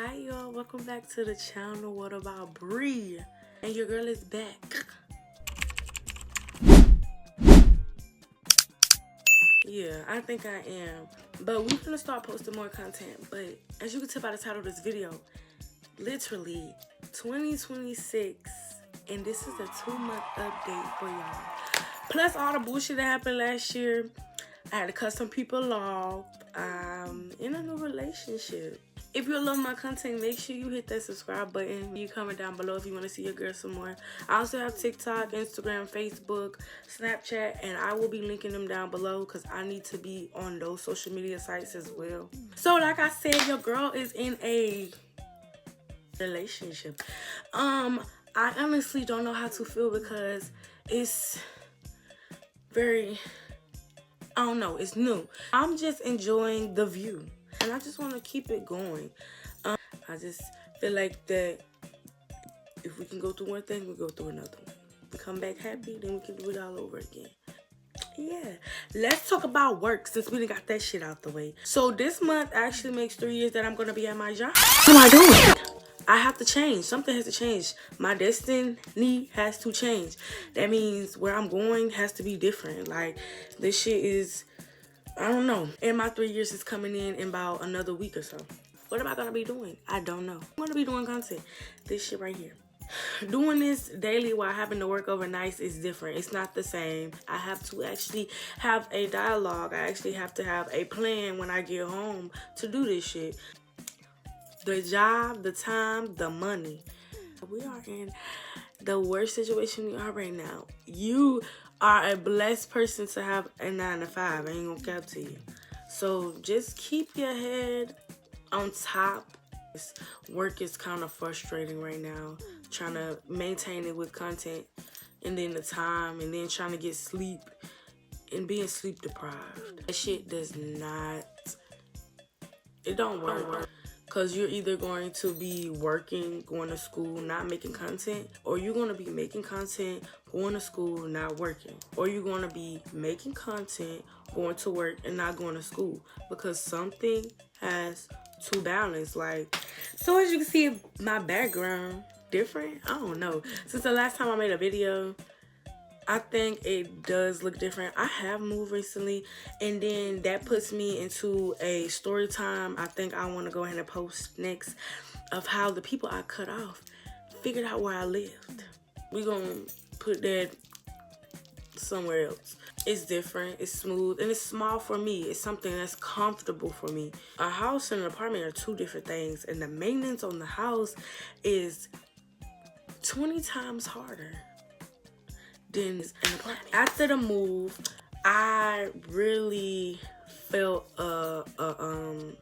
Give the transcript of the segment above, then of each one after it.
Hi y'all, welcome back to the channel. What about Bree? And your girl is back. Yeah, I think I am. But we're gonna start posting more content. But as you can tell by the title of this video, literally 2026, and this is a 2-month update for y'all. Plus all the bullshit that happened last year. I had to cut some people off. In a new relationship. If you love my content, make sure you hit that subscribe button. You comment down below if you want to see your girl some more. I also have TikTok, Instagram, Facebook, Snapchat, and I will be linking them down below because I need to be on those social media sites as well. So like I said, your girl is in a relationship. I honestly don't know how to feel because it's very, I don't know, it's new. I'm just enjoying the view. And I just want to keep it going. I just feel like that if we can go through one thing, we go through another one. If we come back happy, then we can do it all over again. Yeah. Let's talk about work since we done got that shit out the way. So this month actually makes 3 years that I'm going to be at my job. What am I doing? I have to change. Something has to change. My destiny has to change. That means where I'm going has to be different. Like, this shit is... I don't know. And my 3 years is coming in about another week or so. What am I going to be doing? I don't know. I'm going to be doing content. This shit right here. Doing this daily while having to work overnight is different. It's not the same. I have to actually have a dialogue. I actually have to have a plan when I get home to do this shit. The job, the time, the money. We are in the worst situation we are right now. You are a blessed person to have a 9-to-5. I ain't gonna cap to you. So just keep your head on top. This work is kind of frustrating right now. Trying to maintain it with content and then the time and then trying to get sleep and being sleep deprived. That shit does not, it don't work. Because you're either going to be working, going to school, not making content, or you're going to be making content, going to school, not working. Or you're going to be making content, going to work, and not going to school. Because something has to balance. Like, so as you can see, my background different. I don't know. Since the last time I made a video, I think it does look different. I have moved recently, and then that puts me into a story time I think I want to go ahead and post next of how the people I cut off figured out where I lived. We're going to put that somewhere else. It's different, it's smooth, and it's small for me. It's something that's comfortable for me. A house and an apartment are two different things, and the maintenance on the house is 20 times harder than an apartment. After the move, I really felt an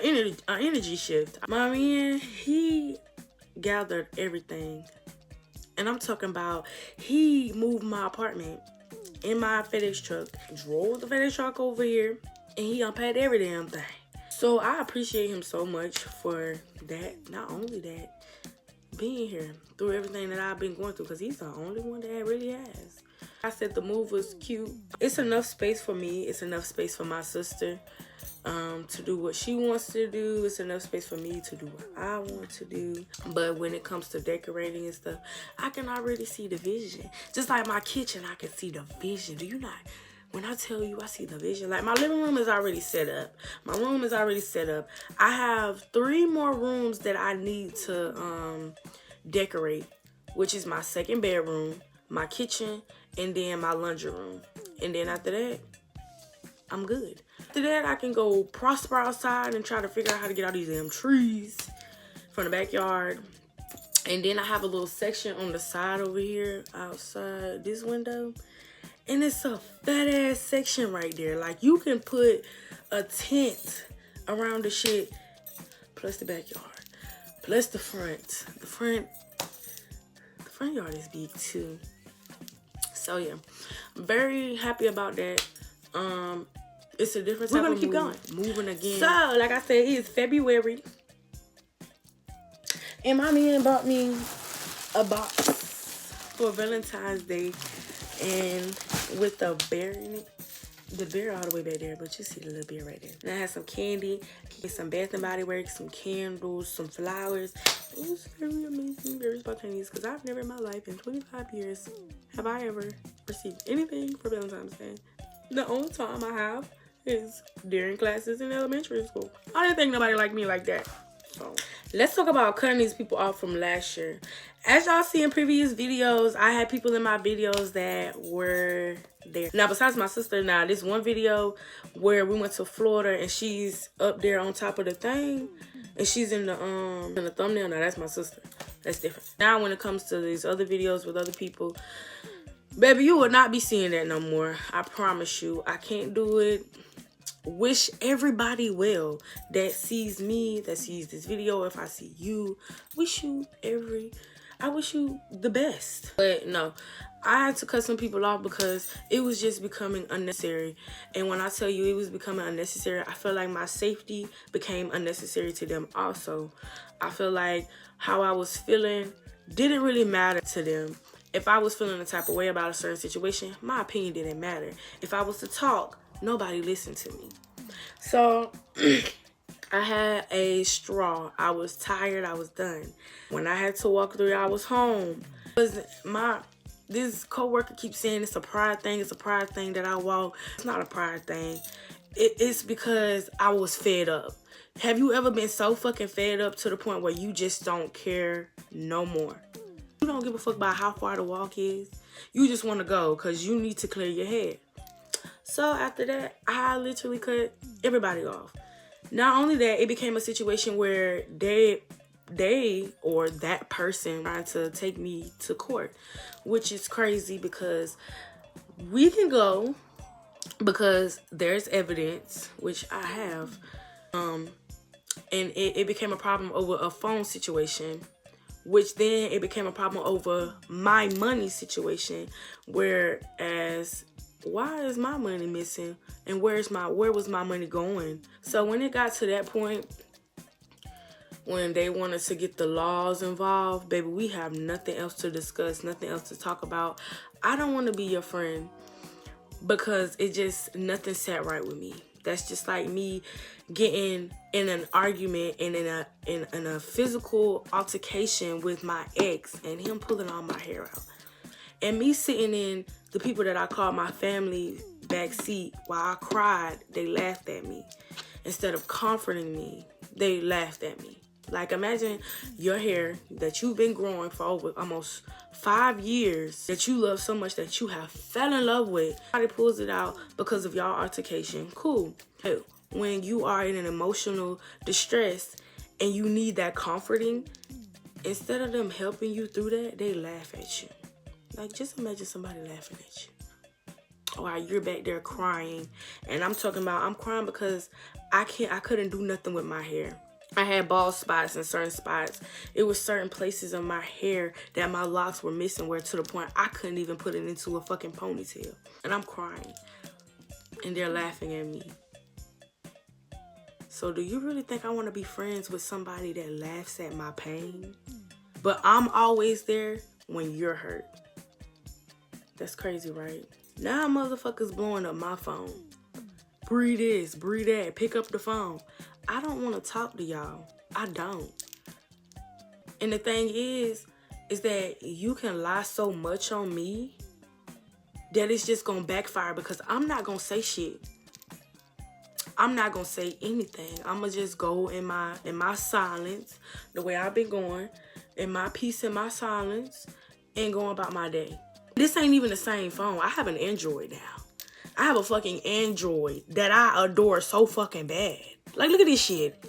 energy shift. My man, he gathered everything, and I'm talking about he moved my apartment in my FedEx truck, drove the FedEx truck over here, and he unpacked every damn thing. So I appreciate him so much for that. Not only that, being here through everything that I've been going through, because he's the only one that really has. I said the move was cute. It's enough space for me. It's enough space for my sister to do what she wants to do. It's enough space for me to do what I want to do. But when it comes to decorating and stuff, I can already see the vision. Just like my kitchen, I can see the vision. Do you not? When I tell you I see the vision, like my living room is already set up. My room is already set up. I have 3 more rooms that I need to decorate, which is my 2nd bedroom, my kitchen, and then my laundry room. And then after that, I'm good. After that, I can go prosper outside and try to figure out how to get all these damn trees from the backyard. And then I have a little section on the side over here outside this window. And it's a fat ass section right there. Like, you can put a tent around the shit, plus the backyard, plus the front. The front yard is big too. So yeah, I'm very happy about that. It's a different type of move. We're gonna keep going. Moving again. So, like I said, it is February. And my man bought me a box for Valentine's Day. And with a bear in it. the beer all the way back there, but you see the little beer right there. And I had some candy, some Bath and Body Works, some candles, some flowers. It was very amazing, very spontaneous, because I've never in my life, in 25 years, have I ever received anything for Valentine's Day. The only time I have is during classes in elementary school. I didn't think nobody liked me like that. So let's talk about cutting these people off from last year. As y'all see in previous videos, I had people in my videos that were there. Now, besides my sister, now this one video where we went to Florida and she's up there on top of the thing and she's in the thumbnail. Now that's my sister. That's different. Now when it comes to these other videos with other people, baby, you will not be seeing that no more. I promise you. I can't do it. Wish everybody well that sees me, that sees this video. If I see you, I wish you the best. But no, I had to cut some people off because it was just becoming unnecessary. And when I tell you it was becoming unnecessary, I feel like my safety became unnecessary to them also. I feel like how I was feeling didn't really matter to them. If I was feeling a type of way about a certain situation, my opinion didn't matter. If I was to talk, nobody listened to me. So I had a straw. I was tired. I was done. When I had to walk 3 hours home, this coworker keeps saying it's a pride thing. It's a pride thing that I walk. It's not a pride thing. It's because I was fed up. Have you ever been so fucking fed up to the point where you just don't care no more? You don't give a fuck about how far the walk is. You just want to go because you need to clear your head. So after that, I literally cut everybody off. Not only that, it became a situation where they or that person trying to take me to court, which is crazy because we can go because there's evidence, which I have, and it became a problem over a phone situation, which then it became a problem over my money situation, whereas why is my money missing and where was my money going? So when it got to that point, when they wanted to get the laws involved, baby, we have nothing else to discuss, nothing else to talk about. I don't want to be your friend because nothing sat right with me. That's just like me getting in an argument and in a physical altercation with my ex and him pulling all my hair out. And me sitting in the people that I call my family back seat while I cried, they laughed at me. Instead of comforting me, they laughed at me. Like, imagine your hair that you've been growing for over almost 5 years, that you love so much that you have fell in love with. Somebody pulls it out because of y'all altercation. Cool. Hey, when you are in an emotional distress and you need that comforting, instead of them helping you through that, they laugh at you. Like, just imagine somebody laughing at you. Or you're back there crying. And I'm crying because I couldn't do nothing with my hair. I had bald spots in certain spots. It was certain places of my hair that my locks were missing, where to the point I couldn't even put it into a fucking ponytail. And I'm crying. And they're laughing at me. So do you really think I want to be friends with somebody that laughs at my pain? But I'm always there when you're hurt. That's crazy, right? Now motherfuckers blowing up my phone. Breathe this, breathe that, pick up the phone. I don't want to talk to y'all. I don't. And the thing is that you can lie so much on me that it's just going to backfire, because I'm not going to say shit. I'm not going to say anything. I'm going to just go in my silence, the way I've been going, in my peace, in my silence, and going about my day. This ain't even the same phone. I have an Android now. I have a fucking Android that I adore so fucking bad. Like, look at this shit.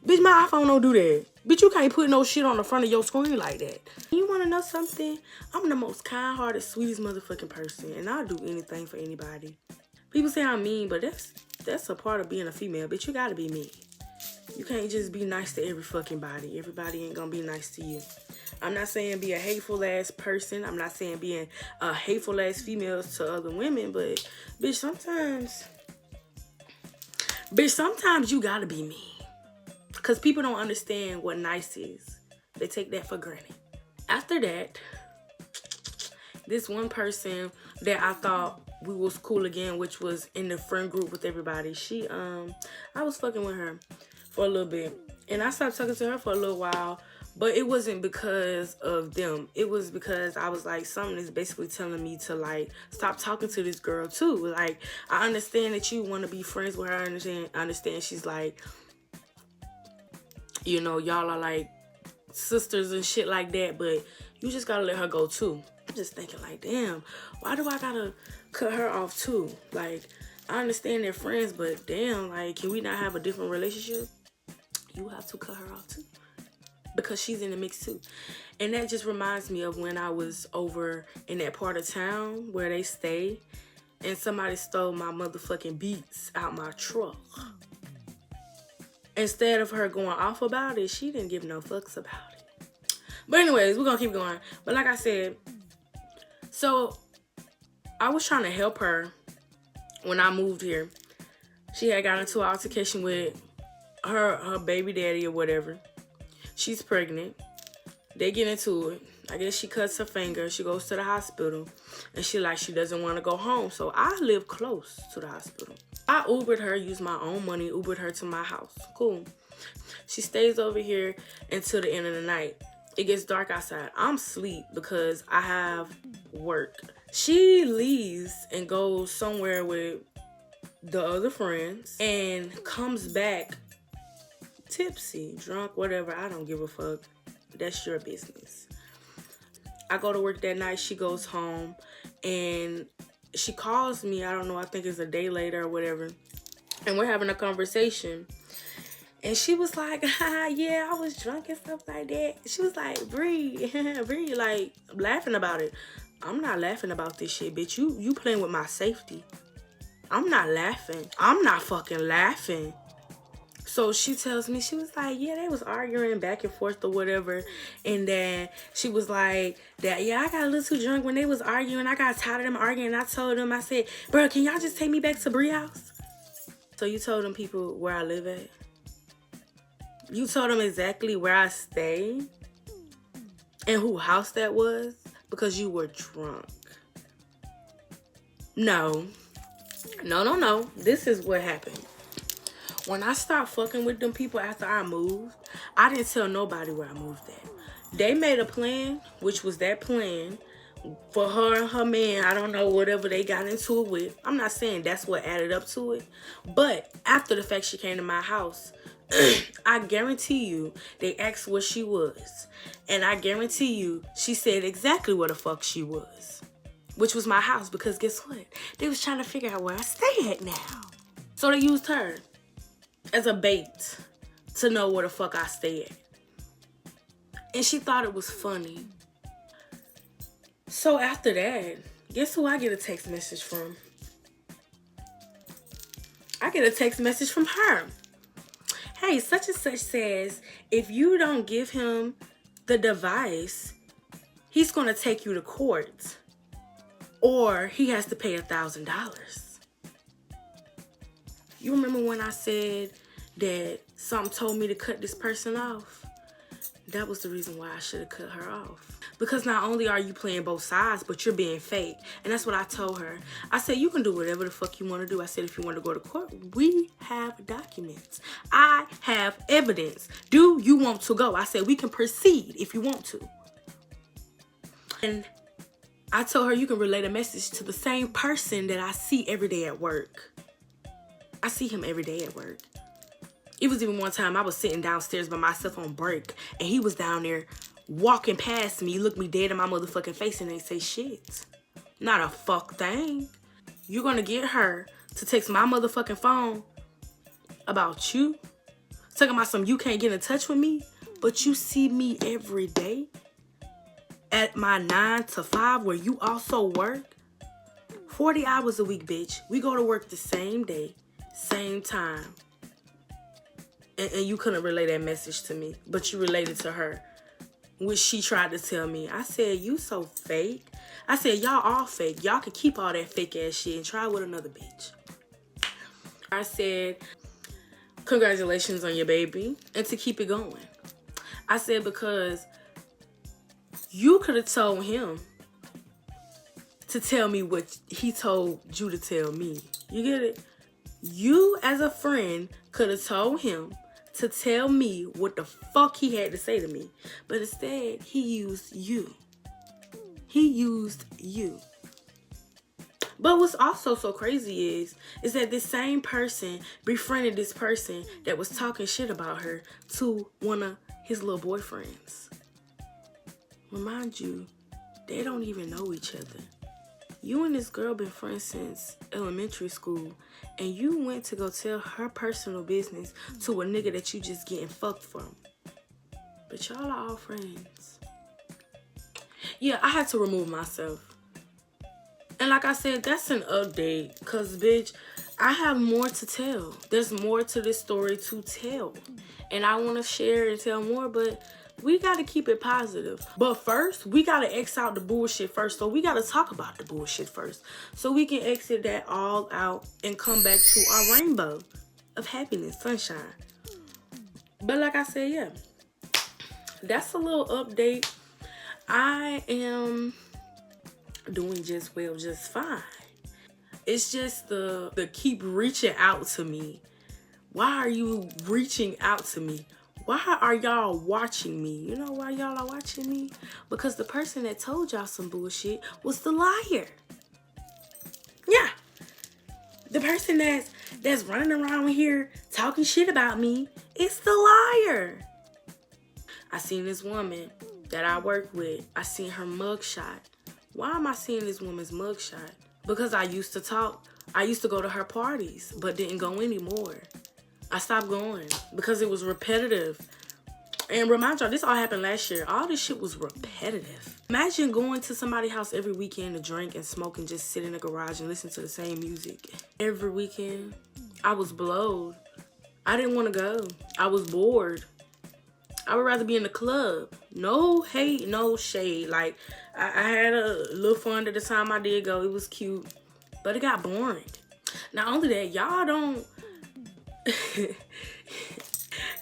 Bitch, my iPhone don't do that. Bitch, you can't put no shit on the front of your screen like that. You want to know something? I'm the most kind-hearted, sweetest motherfucking person, and I'll do anything for anybody. People say I'm mean, but that's a part of being a female. Bitch, you gotta be mean. You can't just be nice to every fucking body. Everybody ain't gonna be nice to you. I'm not saying be a hateful-ass person. I'm not saying being a hateful-ass female to other women, but, bitch, sometimes you gotta be mean. Because people don't understand what nice is. They take that for granted. After that, this one person that I thought we was cool again, which was in the friend group with everybody. I was fucking with her for a little bit. And I stopped talking to her for a little while. But it wasn't because of them. It was because I was like, something is basically telling me to, like, stop talking to this girl, too. Like, I understand that you want to be friends with her. I understand she's, like, you know, y'all are, like, sisters and shit like that. But you just got to let her go, too. I'm just thinking, like, damn, why do I got to cut her off, too? Like, I understand they're friends, but damn, like, can we not have a different relationship? You have to cut her off, too. Because she's in the mix too. And that just reminds me of when I was over in that part of town where they stay and somebody stole my motherfucking beats out my truck. Instead of her going off about it, she didn't give no fucks about it. But anyways, we're gonna keep going. But like I said, so I was trying to help her when I moved here. She had got into an altercation with her baby daddy or whatever. She's pregnant. They get into it. I guess she cuts her finger. She goes to the hospital. And she doesn't want to go home. So I live close to the hospital. I Ubered her, used my own money, Ubered her to my house. Cool. She stays over here until the end of the night. It gets dark outside. I'm asleep because I have work. She leaves and goes somewhere with the other friends and comes back tipsy, drunk, whatever. I don't give a fuck. That's your business. I go to work that night. She goes home and she calls me. I don't know. I think it's a day later or whatever. And we're having a conversation. And she was like, yeah, I was drunk and stuff like that. She was like, Bree, like, laughing about it. I'm not laughing about this shit, bitch. You playing with my safety. I'm not laughing. I'm not fucking laughing. So she tells me, she was like, yeah, they was arguing back and forth or whatever. And then she was like, yeah, I got a little too drunk when they was arguing. I got tired of them arguing. And I told them, I said, bro, can y'all just take me back to Bree house? So you told them people where I live at? You told them exactly where I stay? And who house that was? Because you were drunk. No. This is what happened. When I stopped fucking with them people after I moved, I didn't tell nobody where I moved at. They made a plan, which was that plan, for her and her man. I don't know, whatever they got into it with. I'm not saying that's what added up to it. But after the fact she came to my house, I guarantee you they asked where she was. And I guarantee you she said exactly where the fuck she was. Which was my house, because guess what? They was trying to figure out where I stay at now. So they used her as a bait to know where the fuck I stay at. And she thought it was funny. So after that, guess who I get a text message from? I get a text message from her. Hey, such and such says, if you don't give him the device, he's going to take you to court. Or he has to pay $1,000. You remember when I said that something told me to cut this person off? That was the reason why I should have cut her off. Because not only are you playing both sides, but you're being fake. And that's what I told her. I said, you can do whatever the fuck you want to do. I said, if you want to go to court, we have documents. I have evidence. Do you want to go? I said, we can proceed if you want to. And I told her, you can relay the message to the same person that I see every day at work. I see him every day at work. It was even one time I was sitting downstairs by myself on break, and he was down there walking past me, looked me dead in my motherfucking face, and ain't say shit. Not a fuck thing. You're gonna get her to text my motherfucking phone about you? Talking about some you can't get in touch with me, but you see me every day at my 9 to 5 where you also work? 40 hours a week, bitch. We go to work the same day, same time. And you couldn't relay that message to me, but you related to her, which she tried to tell me. I said, you so fake. I said, y'all all fake. Y'all can keep all that fake ass shit and try with another bitch. I said, congratulations on your baby, and to keep it going. I said, because you could have told him to tell me what he told you to tell me. You get it? You as a friend could have told him to tell me what the fuck he had to say to me. But instead, he used you. He used you. But what's also so crazy is that this same person befriended this person that was talking shit about her to one of his little boyfriends. Remind you, they don't even know each other. You and this girl been friends since elementary school, and you went to go tell her personal business to a nigga that you just getting fucked from. But y'all are all friends. Yeah, I had to remove myself. And like I said, that's an update. Because, bitch, I have more to tell. There's more to this story to tell. And I want to share and tell more, but we got to keep it positive. But first, we got to X out the bullshit first. So we got to talk about the bullshit first. So we can exit that all out and come back to our rainbow of happiness, sunshine. But like I said, yeah. That's a little update. I am doing just well, just fine. It's just the keep reaching out to me. Why are you reaching out to me? Why are y'all watching me? You know why y'all are watching me? Because the person that told y'all some bullshit was the liar. Yeah. The person that's running around here talking shit about me is the liar. I seen this woman that I work with. I seen her mugshot. Why am I seeing this woman's mugshot? Because I used to talk. I used to go to her parties, but didn't go anymore. I stopped going because it was repetitive. And remind y'all, this all happened last year. All this shit was repetitive. Imagine going to somebody's house every weekend to drink and smoke and just sit in the garage and listen to the same music. Every weekend, I was blowed. I didn't want to go. I was bored. I would rather be in the club. No hate, no shade. Like, I had a little fun at the time I did go. It was cute. But it got boring. Not only that, y'all don't...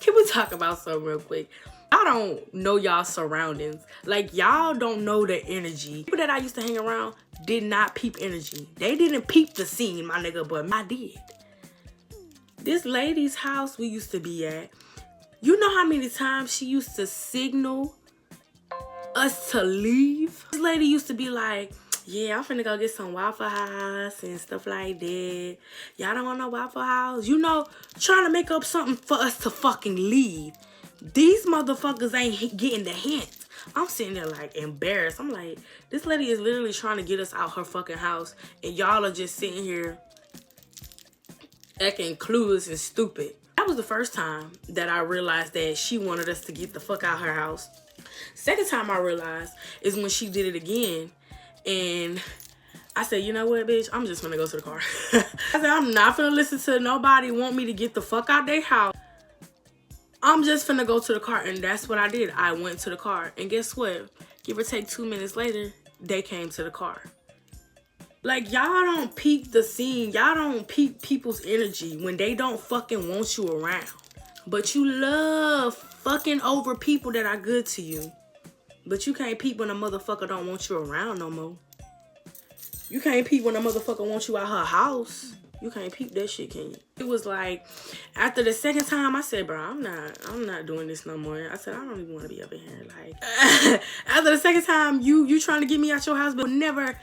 Can we talk about something real quick? Y'all don't know y'all surroundings. Like, y'all don't know the energy. People that I used to hang around did not peep energy. They didn't peep the scene, my nigga, but I did. This lady's house we used to be at, you know how many times she used to signal us to leave? This lady used to be like, yeah, I'm finna go get some Waffle House and stuff like that. Y'all don't want no Waffle House? You know, trying to make up something for us to fucking leave. These motherfuckers ain't getting the hint. I'm sitting there like embarrassed. I'm like, this lady is literally trying to get us out her fucking house, and y'all are just sitting here acting clueless and stupid. That was the first time that I realized that she wanted us to get the fuck out her house. Second time I realized is when she did it again. And I said, you know what, bitch? I'm just gonna go to the car. I said, I'm not gonna listen to nobody want me to get the fuck out their house. I'm just finna go to the car. And that's what I did. I went to the car. And guess what? Give or take 2 minutes later, they came to the car. Like, y'all don't peep the scene. Y'all don't peep people's energy when they don't fucking want you around. But you love fucking over people that are good to you. But you can't peep when a motherfucker don't want you around no more. You can't peep when a motherfucker wants you at her house. You can't peep that shit, can you? It was like, after the second time, I said, bro, I'm not doing this no more. I said, I don't even want to be up in here. Like, after the second time, you trying to get me out your house, but never,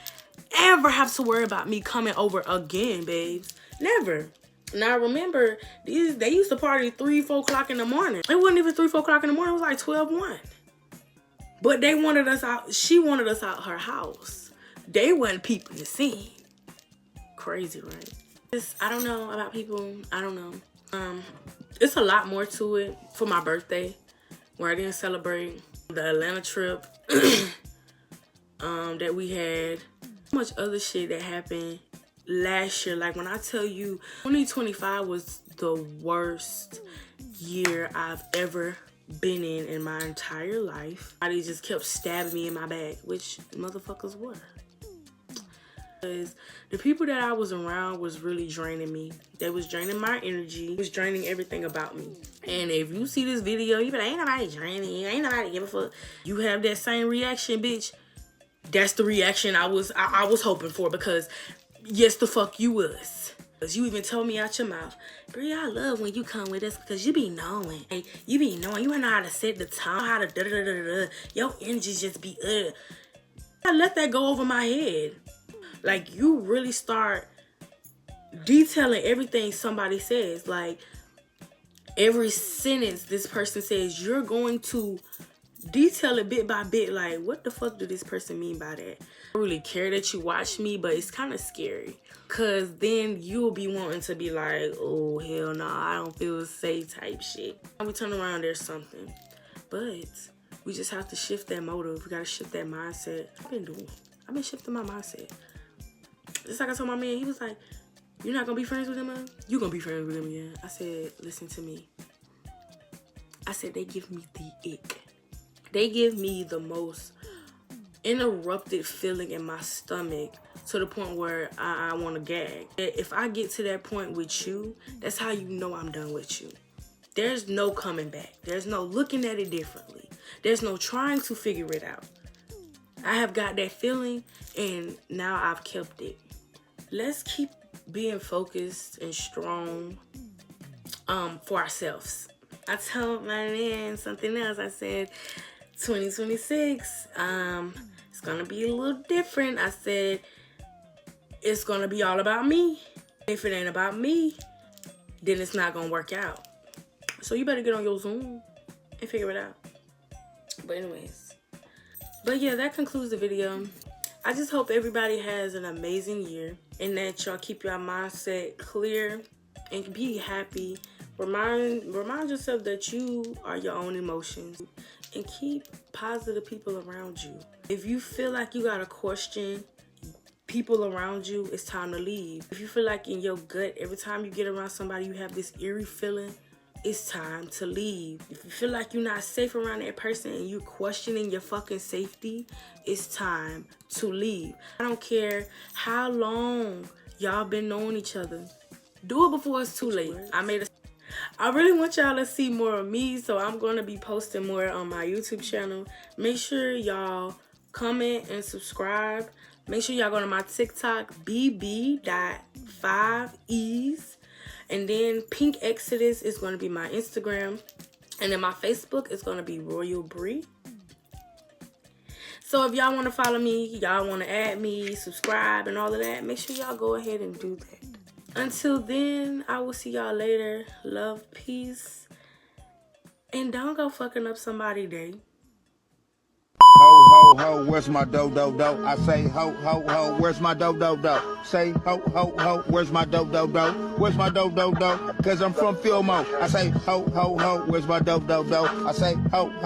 ever have to worry about me coming over again, babes. Never. Now, remember, they used to party 3, 4 o'clock in the morning. It wasn't even 3, 4 o'clock in the morning. It was like 12, 1. But they wanted us out. She wanted us out her house. They wasn't peeping the scene. Crazy, right? I don't know about people. I don't know. It's a lot more to it for my birthday, where I didn't celebrate the Atlanta trip that we had. So much other shit that happened last year. Like, when I tell you 2025 was the worst year I've ever been in my entire life. Somebody just kept stabbing me in my back, which motherfuckers were. Because the people that I was around was really draining me. They was draining my energy. It was draining everything about me. And if you see this video, you be like, ain't nobody draining you. Ain't nobody give a fuck. You have that same reaction, bitch. That's the reaction I was hoping for, because yes, the fuck you was. Cause you even told me out your mouth, Bree, I love when you come with us because you be knowing. Hey, you be knowing. You know how to set the tone, how to da-da-da-da-da. Your energy just be I let that go over my head. Like, you really start detailing everything somebody says. Like, every sentence this person says, you're going to detail it bit by bit. Like, what the fuck did this person mean by that? I don't really care that you watch me, but it's kind of scary, because then you'll be wanting to be like, oh, hell no, I don't feel safe type shit. We turn around, there's something. But we just have to shift that motive. We got to shift that mindset. I've been shifting my mindset. Just like I told my man, he was like, you're not going to be friends with him, man? You going to be friends with him again. I said, listen to me. I said, they give me the ick. They give me the most interrupted feeling in my stomach, to the point where I want to gag. If I get to that point with you, that's how you know I'm done with you. There's no coming back. There's no looking at it differently. There's no trying to figure it out. I have got that feeling, and now I've kept it. Let's keep being focused and strong for ourselves. I told my man something else. I said, 2026, it's gonna be a little different. I said, it's gonna be all about me. If it ain't about me, then it's not gonna work out. So you better get on your Zoom and figure it out. But anyways, but yeah, that concludes the video. I just hope everybody has an amazing year, and that y'all keep your mindset clear and be happy. Remind yourself that you are your own emotions, and keep positive people around you. If you feel like you gotta question people around you, it's time to leave. If you feel like in your gut, every time you get around somebody, you have this eerie feeling, it's time to leave. If you feel like you're not safe around that person and you're questioning your fucking safety, it's time to leave. I don't care how long y'all been knowing each other. Do it before it's too late. I really want y'all to see more of me, so I'm going to be posting more on my YouTube channel. Make sure y'all comment and subscribe. Make sure y'all go to my TikTok, M.E.DI.A'S. And then Pink Exodus is going to be my Instagram. And then my Facebook is going to be Royal Bree. So if y'all want to follow me, y'all want to add me, subscribe, and all of that, make sure y'all go ahead and do that. Until then, I will see y'all later. Love, peace, and don't go fucking up somebody's day. Ho, ho, ho, where's my do-do-do? I say ho, ho, ho, where's my do-do-do? Say ho, ho, ho, where's my do-do-do? Where's my do-do-do? Cause I'm from Fillmore. I say ho, ho, ho, where's my do-do-do? I say ho, ho.